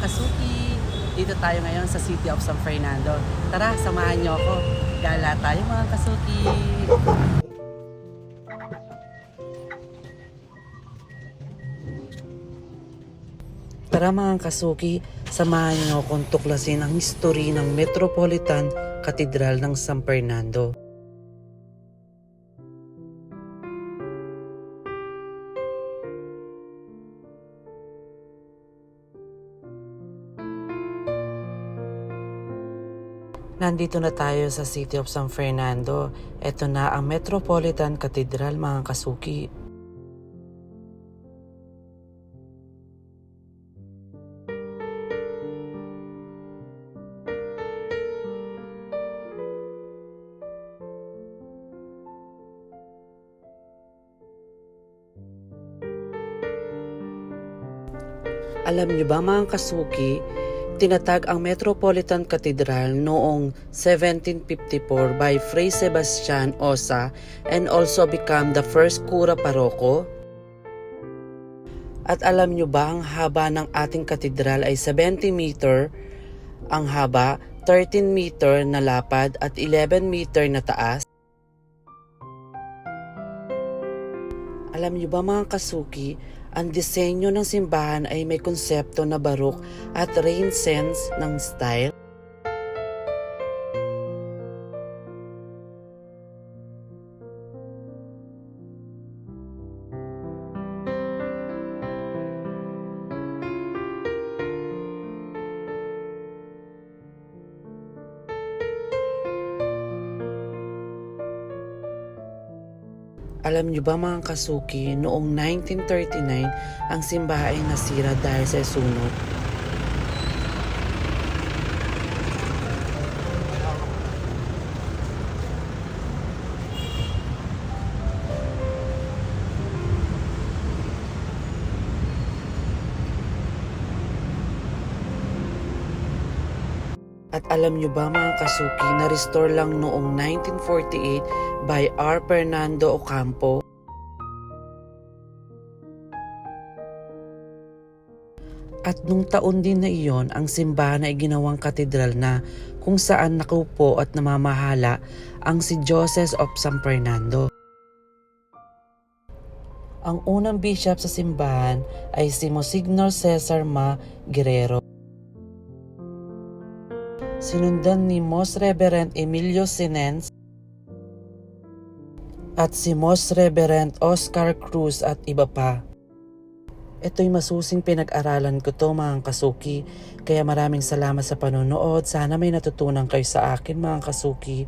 kasuki! Dito tayo ngayon sa City of San Fernando. Tara, samahan niyo ako. Gala tayo mga kasuki! Tara mga kasuki, samahan niyo akong tuklasin ang history ng Metropolitan Cathedral ng San Fernando. Nandito na tayo sa City of San Fernando. Ito na ang Metropolitan Cathedral mga kasuki. Alam niyo ba mga kasuki, tinatag ang Metropolitan Cathedral noong 1754 by Fray Sebastian Osa and also become the first cura paroko. At alam nyo ba ang haba ng ating katedral ay 70 meter, ang haba 13 meter na lapad at 11 meter na taas? Alam nyo ba mga kasuki, ang disenyo ng simbahan ay may konsepto na Baroque at Renaissance ng style. Alam niyo ba mga kasuki, noong 1939, ang simbahan ay nasira dahil sa sunog. At alam nyo ba mga kasuki, na-restore lang noong 1948 by R. Fernando Ocampo. At nung taon din na iyon, ang simbahan ay ginawang katedral na kung saan nakupo at namamahala ang si Joseph of San Fernando. Ang unang bishop sa simbahan ay si Monsignor Cesar Ma Guerrero. Sinundan ni Most Reverend Emilio Sinens at si Most Reverend Oscar Cruz at iba pa. Ito'y masusing pinag-aralan ko to mga kasuki, kaya maraming salamat sa panonood. Sana may natutunan kayo sa akin mga kasuki.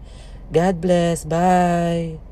God bless, bye!